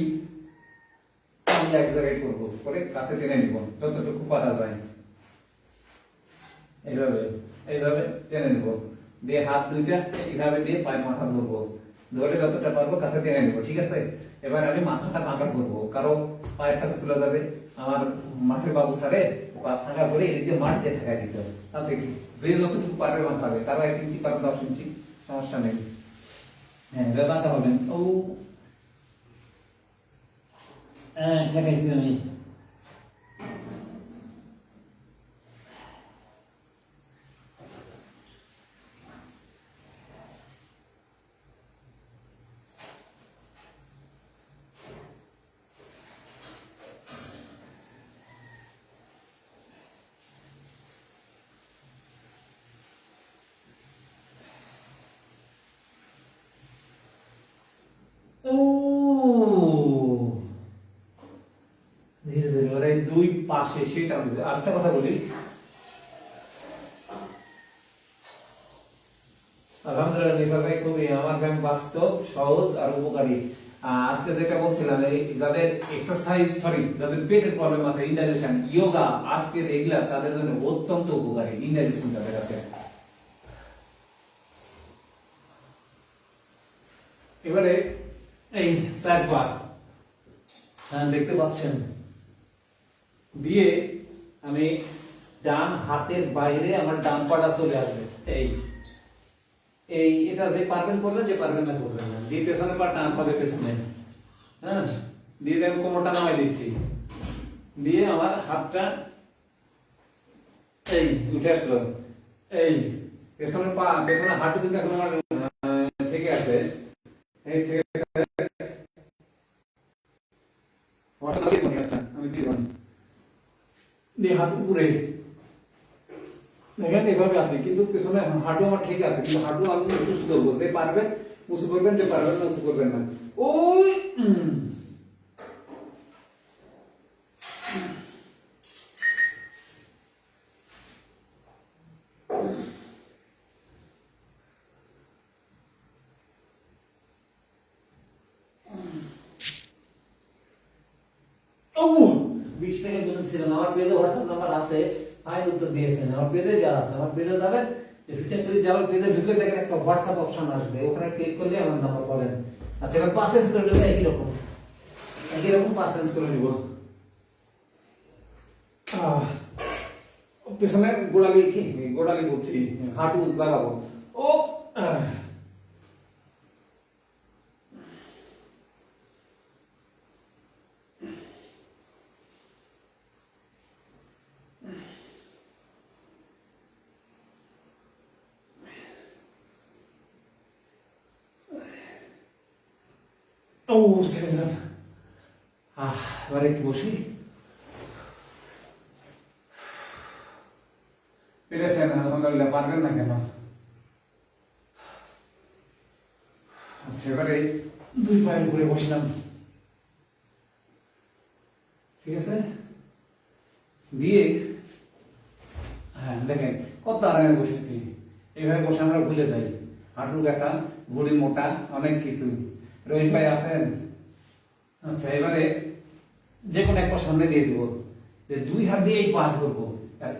আঙুল এক জায়গায় করবো, করে কাছে টেনে নিব যতটুকু পারা যায়। এইভাবে এইভাবে টেনে নিব, দিয়ে হাত দুইটা এইভাবে দিয়ে পায়ের মাথা ধরবো, ধরে যতটা পারবো কাছে টেনে নিব, ঠিক আছে? এবার আমি মাথাটা ফাঁকা করবো, কারো পায়ের কাছে চলে যাবে। আমার মাঠের বাবু স্যারে পা ফাঁকা করে এদিকে মাঠ দিয়ে ঠেকা দিত, তাতে কি যে যতটুকু পারবে মাথাবে, কারো 1 ইঞ্চি কারো 10 ইঞ্চি, সমস্যা নেই। হ্যাঁ বাঁকা হবেন। ও হ্যাঁ ঠেকাইছি আমি। ও ধীরে ধীরে ওরা এই দুই পাশে সেটা। আরেকটা কথা বলি, আলহামদুলিল্লাহ নিসার ভাই খুবই আমার ব্যায়াম বাস্তব, সহজ আর উপকারী। আজকে যেটা বলছিলাম, এই যাদের এক্সারসাইজ যাদের পেটের প্রবলেম আছে, ইনডাইজেশন, যোগা আজকে এগুলা তাদের জন্য অত্যন্ত উপকারী। ইনডাইজেশন তাদের কাছে। এবারে এই সাইড বার দেখতে পাচ্ছেন, দিয়ে আমি ডান হাতের বাইরে আমার ডান পাটা চলে আসবে। এই এই এটা যে পারবেন করবেন, যে পারবেন না করবেন না। দিয়ে পেছনে পা টান পাবে পেছনে, হ্যাঁ, দিয়ে আমি কোমরটা নামাই দিচ্ছি, দিয়ে আমার হাতটা এই উঠে আসলো। এই পেছনে পা, পেছনে হাঁটু কিন্তু এখন আমার ঠিক আছে। এই ঠিক আমি দিয়ে হাত উপরে দেখেন এভাবে আছে, কিন্তু পেছনে হাঁটু আমার ঠিক আছে, কিন্তু হাঁটু আমি উঁচু করবো। যে পারবেন উঁচু করবেন, যে পারবেন না উঁচু করবেন না। ওই ও 20 সেকেন্ড বুঝেছিলাম। আমার পেজে হোয়াটসঅ্যাপ নাম্বার আছে, ফাইন উত্তর দিয়েছেন। আমার পেজে যারা আছে, আমার পেজে যাবেন, ফিটনেস সিরিজ যাওয়ার পেজে ঢুকলে দেখেন একটা হোয়াটসঅ্যাপ অপশন আসবে, ওখানে ক্লিক করলে আমার নাম্বার পাবেন। আচ্ছা এবার পার্সেন্স করে নেব, একই রকম পার্সেন্স করে নিব। পেছনে গোড়ালি, কি গোড়ালি বলছি, হাঁটু লাগাবো। ও ও সেকেন্ড। এবারে একটু বসি। পেরেছেন আলহামদুলিল্লাহ, পারবেন না কেন? আচ্ছা এবারে দুই পায়ের উপরে বসলাম, ঠিক আছে? দিয়ে হ্যাঁ দেখেন কত আরামে বসেছি। এইভাবে বসে আমরা ভুলে যাই হাঁটু ব্যথা, ভুঁড়ি মোটা, অনেক কিছু। রোহিত ভাই আছেন? আচ্ছা, এবারে যে কোনো একটা সামনে দিয়ে দিব, যে দুই হাত দিয়ে এই পা ধরবো, আর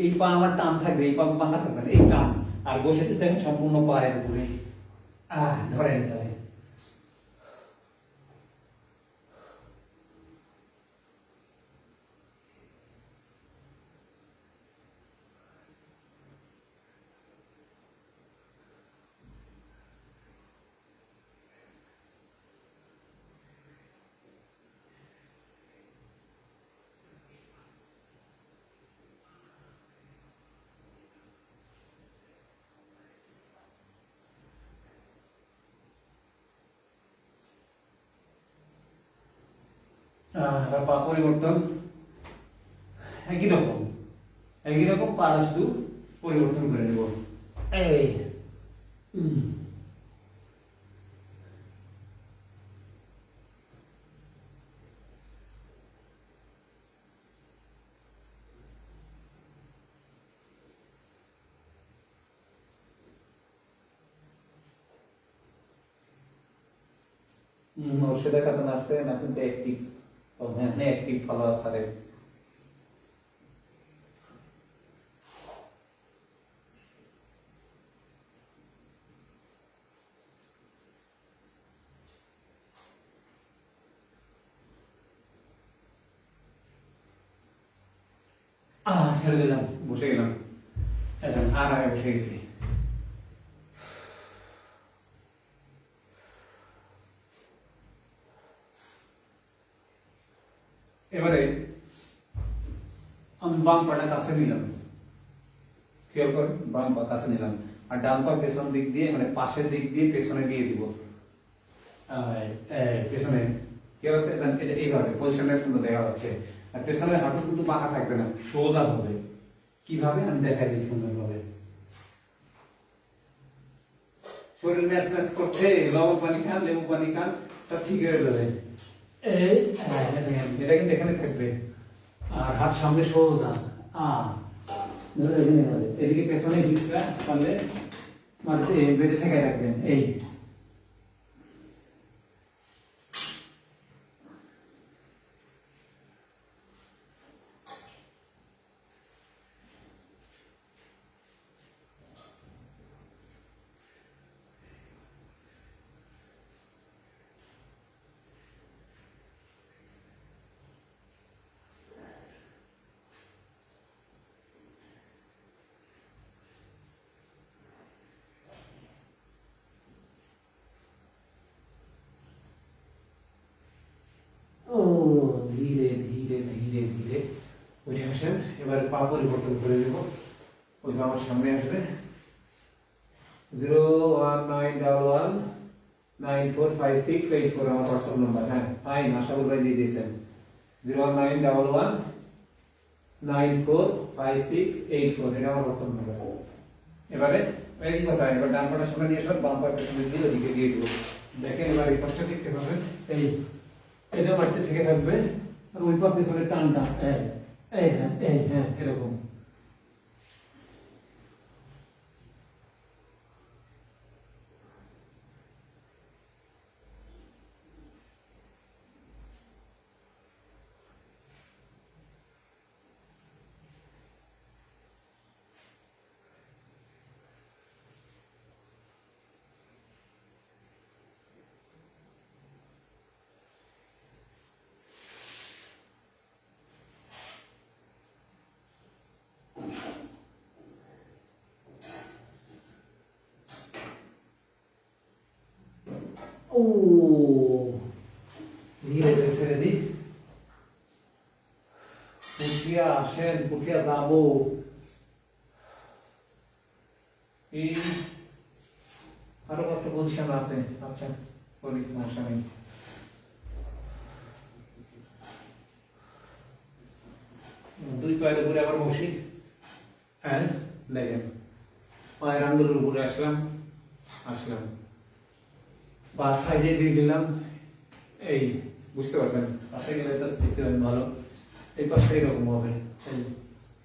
এই পা আমার টান থাকবে, এই পা বাঁধা থাকবে না, এই টান। আর বসেছি দেখেন সম্পূর্ণ পায়ের উপরে। ধরেন ধরেন। পা পরিবর্তন একই রকম পাটা শুধু পরিবর্তন করে নেব। এই মুর্শিদা কথা আসছেন, আপনি তো অ্যাক্টিভ। ও হ্যাঁ, অ্যাক্টিভ ফলোয়ার স্যারের। ছেড়ে দিলাম, বসে গেলাম। এখন আরামে বসে গেছি। এবারে আমি বাম পাটা কাছে নিলাম, খেয়াল করে বাম পা কাছে নিলাম, আর ডান পা পেছন দিক দিয়ে, মানে পাশের দিক দিয়ে পেছনে দিয়ে দিব। পেছনে কি আছে, এটা এইভাবে পজিশনটা কিন্তু দেখা যাচ্ছে। আর পেছনের হাঁটু কিন্তু বাঁকা থাকবে না, সোজা হবে। কিভাবে আমি দেখাই দিই সুন্দরভাবে। শরীর ম্যাচ ম্যাচ করছে, লবণ পানি খান, লেবু পানি খান, সব ঠিক হয়ে যাবে। এটা কিন্তু এখানে থাকবে, আর হাত সামনে সোজা। এদিকে পেছনে হিপটা পারলে মাটিতে বেঁধে থেকে রাখবেন। এই ধীরে ধীরে ধীরে ধীরে উঠে আসেন। এবার পা পরিবর্তন করে দেব। ওই পা আমার সামনে আসবে। 01911945684 আমার হোয়াটসঅ্যাপ নাম্বার। হ্যাঁ ফাইন, আশাবুল ভাই দিয়ে দিয়েছেন। 01911945684 এটা আমার হোয়াটসঅ্যাপ নাম্বার। এবারে এই কথা, এবার ডান পাটার সামনে নিয়ে আসবেন, বাম পায়ের পেছনে দিয়ে ওদিকে দিয়ে দিব। দেখেন এবার এই পাশটা দেখতে পাবেন, এই এটা মাটিতে থেকে থাকবে, আর ওই পা পেছনে টানটা হ্যাঁ এরকম। ধীরে ধীরে ছেড়ে দিই। পুঠিয়া আসেন, পুঠিয়া যাবো। এই আরো একটা পজিশন আছে। আচ্ছা করি, সমস্যা নেই। দুই পায়ের উপরে আবার বসি। হ্যাঁ দেখেন, পায়ের আঙ্গুলের উপরে আসলাম, বা সাইডে দিয়ে দিলাম। এই বুঝতে পারছেন, পাশে গেলে তো দেখতে পাবেন ভালো। এই পাশটা এরকম হবে,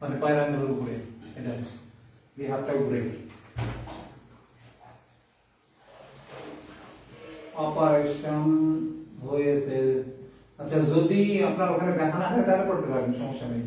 মানে পায়ের আঙ্গুলের উপরে। এটা এই হাতটা উপরে অপারেশন হয়েছে। আচ্ছা, যদি আপনার ওখানে ব্যথা না হয় তাহলে করতে পারবেন, সমস্যা নেই।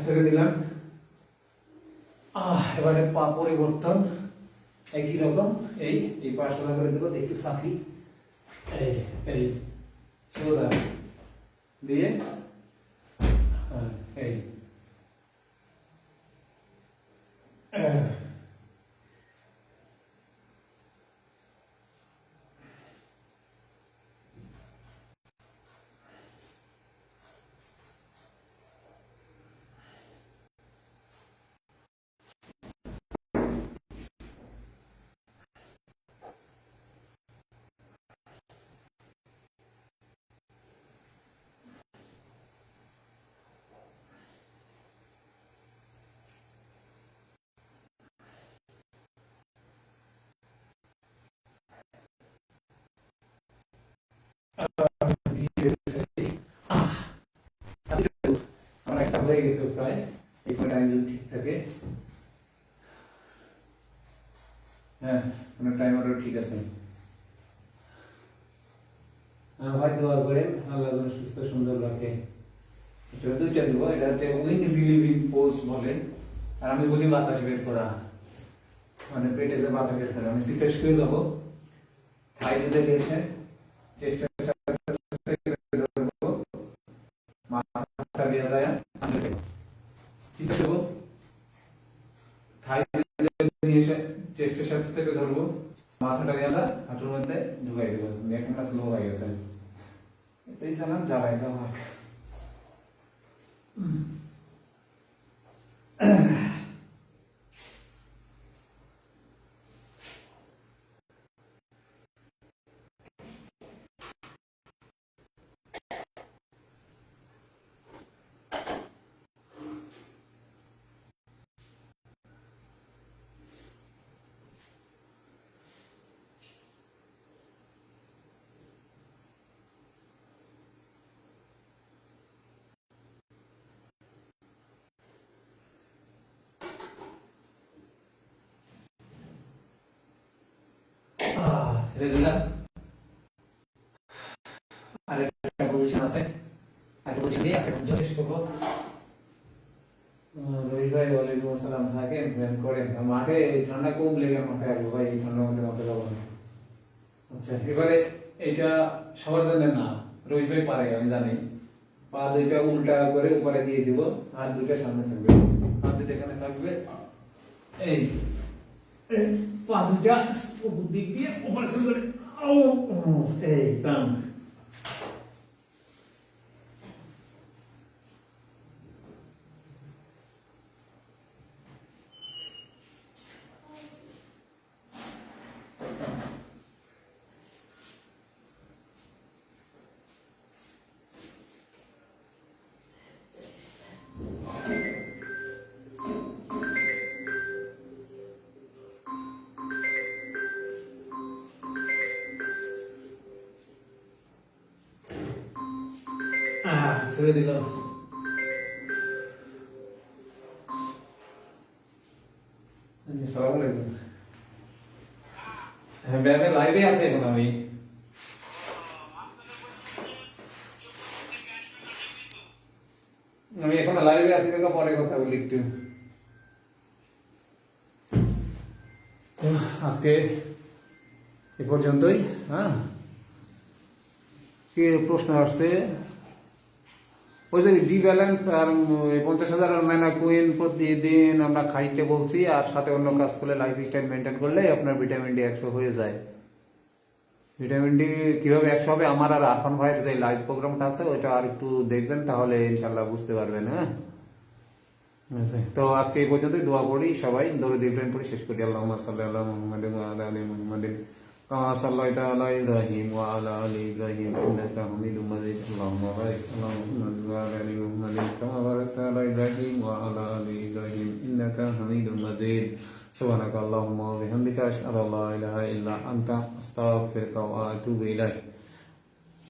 ছেড়ে দিলাম। এবারে পা পরিবর্তন একই রকম, এই পা সোজা করে দেবো, একটু সাফি, এই সোজা দিয়ে এই আমার একটা হয়ে গেছে প্রায়, এই টাইম যদি ঠিক থাকে। হ্যাঁ, আপনার টাইমারও ঠিক আছে। ভাই দোয়া করেন আল্লাহ যেন সুস্থ সুন্দর রাখে। আচ্ছা, দুইটা দিব, এটা হচ্ছে উইন্ড রিলিভিং পোজ বলে, আর আমি বলি বাতাস বের করা, মানে পেটে যে বাতাস বের করা। আমি শীতে শুয়ে যাবো, থাই দিতে এসে চেষ্টা ধরবো, মাথাটা দিয়ে যায়, ঠিক আছে, থাই দিয়ে এসে চেষ্টার সাথে সাথে ধরবো, মাথাটা দিয়ে যা হাঁটুর মধ্যে ঢুকাই দেবো। এখন স্লো হয়ে গেছে, এটাই জানান জ্বালাই দাও আমাকে। ছেড়ে দিলাম। আরেকটা পজিশন আছে, একটা পজিশন দিয়ে আজকে যথেষ্ট করবো। রবি ভাই ওয়ালাইকুম আসসালাম, থাকেন প্ল্যান করেন মাঠে, ঠান্ডা কম লেগে মাঠে আসবো ভাই, এই ঠান্ডার মধ্যে মাঠে যাবো না। আচ্ছা, এবারে এটা সবার জন্য না, রোহিত ভাই পারে আমি জানি। পা দুইটা উল্টা করে উপরে দিয়ে দিব, হাত দুইটা সামনে থাকবে, হাত দুইটা এখানে থাকবে, এই পা দুইটা দিক দিয়ে উপরে চলে, এই বাম। ছেড়ে দিলাম। আসসালামু আলাইকুম। হ্যাঁ, ব্যায়ামে লাইভে আছে এখন আমি। এখন লাইভে আছি, পরে কথা বলি একটু। আজকে এ পর্যন্তই। হ্যাঁ, কি প্রশ্ন আসছে? ওই যে ডি ব্যালেন্স আর 50,000 আর ম্যানা কুইন প্রতিদিন আমরা খাইতে বলছি, আর সাথে অন্য কাজ করলে লাইফ স্টাইল মেনটেন করলে আপনার ভিটামিন ডি 100 হয়ে যায়। ভিটামিন ডি কিভাবে 100 হবে, আমার আর আরফান ভাইয়ের যে লাইভ প্রোগ্রামটা আছে ওইটা আর একটু দেখবেন, তাহলে ইনশাল্লাহ বুঝতে পারবেন। হ্যাঁ, তো আজকে এই পর্যন্তই। দোয়া পড়ি সবাই, দরুদ ইব্রাহিম পড়ি শেষ করি। আল্লাহুম্মা সাল্লি আলা মুহাম্মাদিন ওয়া আলা আলি মুহাম্মাদিন কামা সাল্লাইতা আলা ইব্রাহিম ওয়া আলা আলি ইব্রাহিম ইন্নাকা হামিদুম মাজিদ। আল্লাহুম্মা বারিক আলা মুহাম্মাদিন ওয়া আলা আলি মুহাম্মাদিন কামা বারাকতা আলা ইব্রাহিম ওয়া আলা আলি ইব্রাহিম ইন্নাকা হামিদুম মাজিদ। সুবহানাকা আল্লাহুম্মা ওয়া বিহামদিকা আশহাদু আল্লা ইলাহা ইল্লা আনতা আস্তাগফিরুকা ওয়া আতুবু ইলাইক।